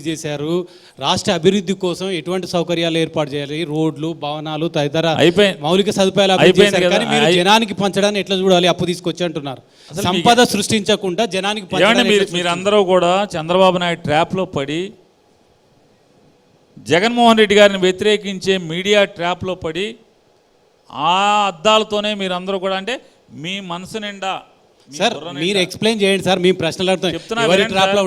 చేశారు. రాష్ట్ర అభివృద్ధి కోసం ఎటువంటి సౌకర్యాలు ఏర్పాటు చేయాలి, రోడ్లు, భవనాలు తదితర మౌలిక సదుపాయాలు అభివృద్ధి చేశారు. కానీ మీరు జనానికి పంచడాన్ని ఎట్లా చూడాలి? అప్పు తీసుకొచ్చి అంటున్నారు. సంపద సృష్టించకుండా జనానికి మీరందరూ కూడా చంద్రబాబు నాయుడు ట్రాప్లో పడి, జగన్మోహన్ రెడ్డి గారిని వ్యతిరేకించే మీడియా ట్రాప్లో పడి, ఆ అద్దాలతోనే మీరందరూ కూడా, అంటే మీ మనసు నిండా సార్ మీరు ఎక్స్ప్లెయిన్ చేయండి సార్. మీ ప్రశ్నలు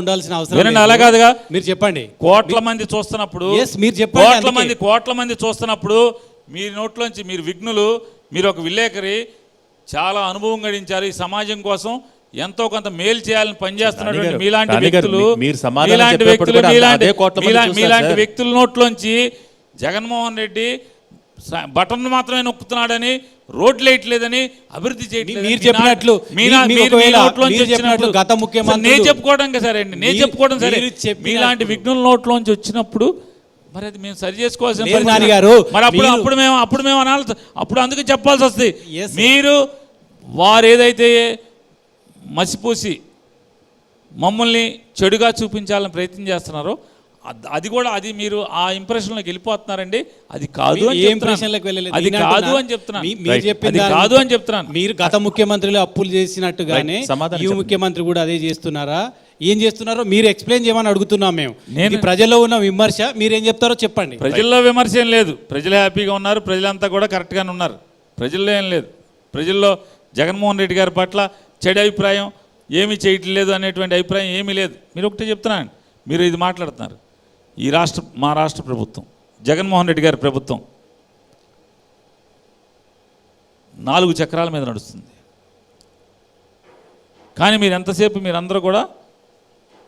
ఉండాల్సిన అవసరం అలా కాదుగా. మీరు చెప్పండి. కోట్ల మంది చూస్తున్నప్పుడు, మీరు చెప్పండి. కోట్ల మంది చూస్తున్నప్పుడు మీ నోట్లోంచి, మీరు విఘ్నులు, మీరు ఒక విలేకరి, చాలా అనుభవం గడించారు, ఈ సమాజం కోసం ఎంతో కొంత మేలు చేయాలని పనిచేస్తున్నటువంటి మీలాంటి వ్యక్తుల నోట్లోంచి జగన్మోహన్ రెడ్డి బటన్ మాత్రమే నొక్కుతున్నాడని, రోడ్లు వేయట్లేదని, అభివృద్ధి చేయట్లేదు మీరు చెప్పినట్లు గత ముఖ్యమంత్రి నేను చెప్పుకోవడం సరే అండి, నేను చెప్పుకోవడం సరే. మీలాంటి విఘ్నుల నోట్లోంచి వచ్చినప్పుడు మరి అది మేము సరి చేసుకోవాల్సిన మరి అప్పుడు మేము అనాలి, అప్పుడు అందుకే చెప్పాల్సి వస్తుంది. మీరు వారు ఏదైతే మసిపూసి మమ్మల్ని చెడుగా చూపించాలని ప్రయత్నం చేస్తున్నారో అది కూడా, అది మీరు ఆ ఇంప్రెషన్లోకి వెళ్ళిపోతున్నారండి. అది కాదు అని చెప్తున్నాను. మీరు గత ముఖ్యమంత్రులు అప్పులు చేసినట్టుగానే ఈ ముఖ్యమంత్రి కూడా అదే చేస్తున్నారా? ఏం చేస్తున్నారో మీరు ఎక్స్ప్లెయిన్ చేయమని అడుగుతున్నాం మేము. నేను ప్రజల్లో ఉన్న విమర్శ, మీరేం చెప్తారో చెప్పండి. ప్రజల్లో విమర్శ ఏం లేదు, ప్రజలు హ్యాపీగా ఉన్నారు, ప్రజలంతా కూడా కరెక్ట్గానే ఉన్నారు. ప్రజల్లో ఏం లేదు, ప్రజల్లో జగన్మోహన్ రెడ్డి గారి పట్ల చెడు అభిప్రాయం, ఏమీ చేయట్లేదు అనేటువంటి అభిప్రాయం ఏమీ లేదు. మీరు ఒకటే చెప్తున్నాను, మీరు ఇది మాట్లాడుతున్నారు. మా రాష్ట్ర ప్రభుత్వం, జగన్మోహన్ రెడ్డి గారి ప్రభుత్వం 4 చక్రాల మీద నడుస్తుంది. కానీ మీరు ఎంతసేపు మీరందరూ కూడా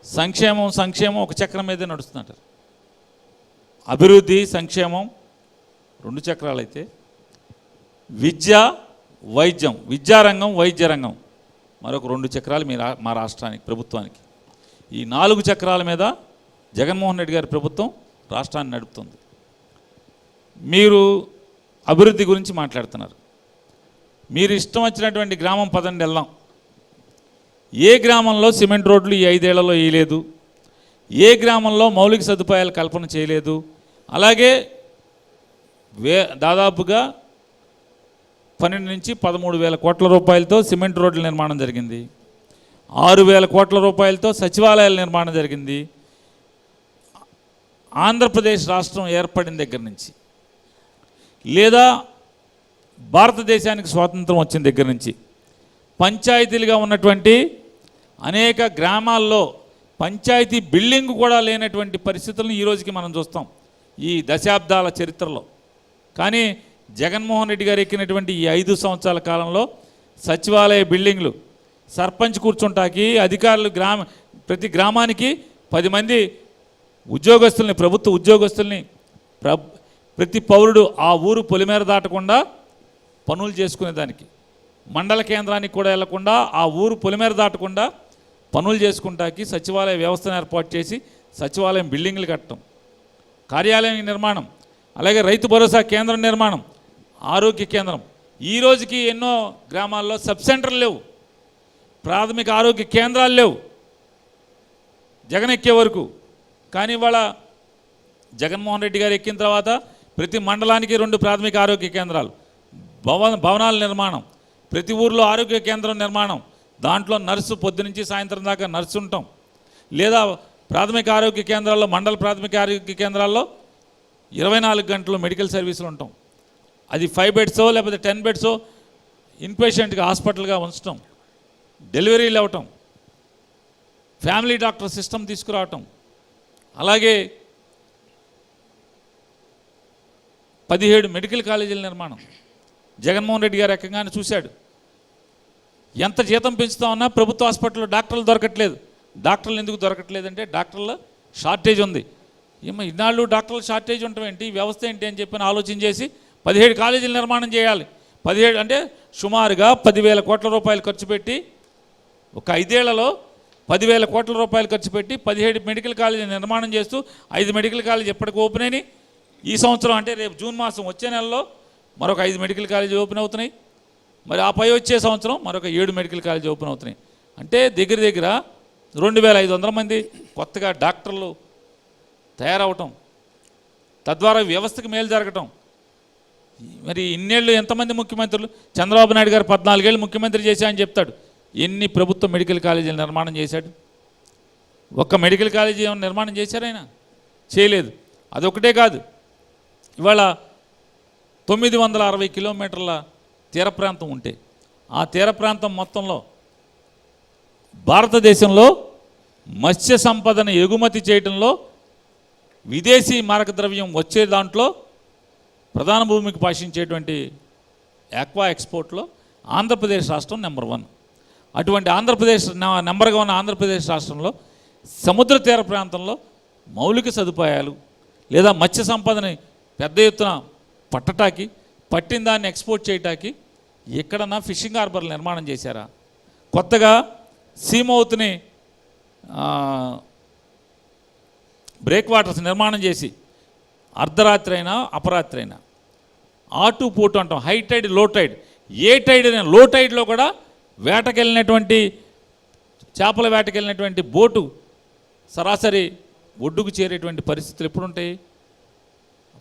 సంక్షేమం ఒక చక్రం మీదే నడుస్తున్నారు. అభివృద్ధి, సంక్షేమం 2 చక్రాలు అయితే, విద్య, వైద్యం, విద్యారంగం, వైద్య రంగం మరొక 2 చక్రాలు మా రాష్ట్రానికి, ప్రభుత్వానికి. ఈ 4 చక్రాల మీద జగన్మోహన్ రెడ్డి గారి ప్రభుత్వం రాష్ట్రాన్ని నడుపుతుంది. మీరు అభివృద్ధి గురించి మాట్లాడుతున్నారు. మీరు ఇష్టం వచ్చినటువంటి గ్రామం పదండి వెళ్దాం. ఏ గ్రామంలో సిమెంట్ రోడ్లు ఈ 5 ఏళ్లలో వేయలేదు, ఏ గ్రామంలో మౌలిక సదుపాయాలు కల్పన చేయలేదు. అలాగే దాదాపుగా 12 నుంచి 13,000 కోట్ల రూపాయలతో సిమెంట్ రోడ్ల నిర్మాణం జరిగింది. 6,000 కోట్ల రూపాయలతో సచివాలయాల నిర్మాణం జరిగింది. ఆంధ్రప్రదేశ్ రాష్ట్రం ఏర్పడిన దగ్గర నుంచి, లేదా భారతదేశానికి స్వాతంత్రం వచ్చిన దగ్గర నుంచి పంచాయతీలుగా ఉన్నటువంటి అనేక గ్రామాల్లో పంచాయతీ బిల్డింగ్ కూడా లేనటువంటి పరిస్థితులను ఈరోజుకి మనం చూస్తాం ఈ దశాబ్దాల చరిత్రలో. కానీ జగన్మోహన్ రెడ్డి గారు ఎక్కినటువంటి ఈ 5 సంవత్సరాల కాలంలో సచివాలయ బిల్డింగ్లు, సర్పంచ్ కూర్చుంటాకి అధికారులు, ప్రతి గ్రామానికి 10 మంది ఉద్యోగస్తుల్ని, ప్రభుత్వ ఉద్యోగస్తుల్ని, ప్రతి పౌరుడు ఆ ఊరు పొలిమేర దాటకుండా పనులు చేసుకునేదానికి, మండల కేంద్రానికి కూడా వెళ్లకుండా ఆ ఊరు పొలిమేర దాటకుండా పనులు చేసుకుంటాకి సచివాలయ వ్యవస్థను ఏర్పాటు చేసి సచివాలయం బిల్డింగ్లు కట్టడం, కార్యాలయం నిర్మాణం, అలాగే రైతు భరోసా కేంద్రం నిర్మాణం, ఆరోగ్య కేంద్రం. ఈ రోజుకి ఎన్నో గ్రామాల్లో సబ్ సెంటర్లు లేవు, ప్రాథమిక ఆరోగ్య కేంద్రాలు లేవు జగన్ ఎక్కే వరకు. కానీ ఇవాళ జగన్మోహన్ రెడ్డి గారు ఎక్కిన తర్వాత ప్రతి మండలానికి 2 ప్రాథమిక ఆరోగ్య కేంద్రాలు, భవనాల నిర్మాణం, ప్రతి ఊర్లో ఆరోగ్య కేంద్రం నిర్మాణం, దాంట్లో నర్సు పొద్దునుంచి సాయంత్రం దాకా నర్సు ఉంటాం, లేదా ప్రాథమిక ఆరోగ్య కేంద్రాల్లో, మండల ప్రాథమిక ఆరోగ్య కేంద్రాల్లో 24 గంటలు మెడికల్ సర్వీసులు ఉంటాం. అది 5 బెడ్సో లేకపోతే 10 బెడ్సో ఇన్పేషెంట్గా హాస్పిటల్గా ఉంచటం, డెలివరీలు అవ్వటం, ఫ్యామిలీ డాక్టర్ సిస్టమ్ తీసుకురావటం. అలాగే 17 మెడికల్ కాలేజీల నిర్మాణం. జగన్మోహన్ రెడ్డి గారు ఎక్కగానే చూశాడు, ఎంత జీతం పెంచుతా ఉన్నా ప్రభుత్వ హాస్పిటల్లో డాక్టర్లు దొరకట్లేదు. డాక్టర్లు ఎందుకు దొరకట్లేదంటే డాక్టర్ల షార్టేజ్ ఉంది. ఇన్నాళ్ళు డాక్టర్ల షార్టేజ్ ఉండటం ఏంటి, వ్యవస్థ ఏంటి అని చెప్పి ఆలోచన చేసి 17 కాలేజీల నిర్మాణం చేయాలి. 17 అంటే సుమారుగా 10,000 కోట్ల రూపాయలు ఖర్చు పెట్టి, ఒక 5 ఏళ్లలో 10,000 కోట్ల రూపాయలు ఖర్చు పెట్టి 17 మెడికల్ కాలేజీ నిర్మాణం చేస్తూ 5 మెడికల్ కాలేజీ ఎప్పటికి ఓపెన్ అయినాయి. ఈ సంవత్సరం అంటే రేపు జూన్ మాసం వచ్చే నెలలో మరొక 5 మెడికల్ కాలేజీ ఓపెన్ అవుతున్నాయి. మరి ఆ పై వచ్చే సంవత్సరం మరొక 7 మెడికల్ కాలేజీ ఓపెన్ అవుతున్నాయి. అంటే దగ్గర 2,500 మంది కొత్తగా డాక్టర్లు తయారవటం, తద్వారా వ్యవస్థకు మేలు జరగటం. మరి ఇన్నేళ్ళు ఎంతమంది ముఖ్యమంత్రులు, చంద్రబాబు నాయుడు గారు 14 ఏళ్ళు ముఖ్యమంత్రి చేశాయని చెప్తాడు. ఎన్ని ప్రభుత్వ మెడికల్ కాలేజీలు నిర్మాణం చేశాడు? ఒక్క మెడికల్ కాలేజీ ఏమైనా నిర్మాణం చేశారైనా? చేయలేదు. అదొకటే కాదు, ఇవాళ 960 కిలోమీటర్ల తీర ప్రాంతం ఉంటే ఆ తీర ప్రాంతం మొత్తంలో భారతదేశంలో మత్స్య సంపదను ఎగుమతి చేయడంలో విదేశీ మారకద్రవ్యం వచ్చే దాంట్లో ప్రధాన భూమికి పోషించేటువంటి ఆక్వా ఎక్స్పోర్ట్లో ఆంధ్రప్రదేశ్ రాష్ట్రం నెంబర్ 1. అటువంటి ఆంధ్రప్రదేశ్ నెంబర్గా ఉన్న ఆంధ్రప్రదేశ్ రాష్ట్రంలో సముద్ర తీర ప్రాంతంలో మౌలిక సదుపాయాలు లేదా మత్స్య సంపదని పెద్ద ఎత్తున పట్టటానికి, పట్టిన దాన్ని ఎక్స్పోర్ట్ చేయటానికి ఎక్కడన్నా ఫిషింగ్ హార్బర్లు నిర్మాణం చేశారా? కొత్తగా సీమౌత్ని బ్రేక్ వాటర్స్ నిర్మాణం చేసి అర్ధరాత్రి అయినా అపరాత్రి అయినా ఆటు పోటు అంటాం, హై టైడ్ లో టైడ్, ఏ టైడ్ అయినా లో టైడ్లో కూడా వేటకెళ్ళినటువంటి చేపల వేటకెళ్ళినటువంటి బోటు సరాసరి ఒడ్డుకు చేరేటువంటి పరిస్థితులు ఎప్పుడుంటాయి?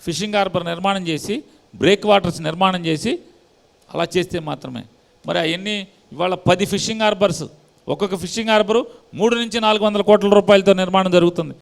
ఫిషింగ్ హార్బర్ నిర్మాణం చేసి, బ్రేక్ వాటర్స్ నిర్మాణం చేసి అలా చేస్తే మాత్రమే. మరి అవన్నీ ఇవాళ 10 ఫిషింగ్ హార్బర్స్, ఒక్కొక్క ఫిషింగ్ హార్బరు 300 నుంచి 400 కోట్ల రూపాయలతో నిర్మాణం జరుగుతుంది.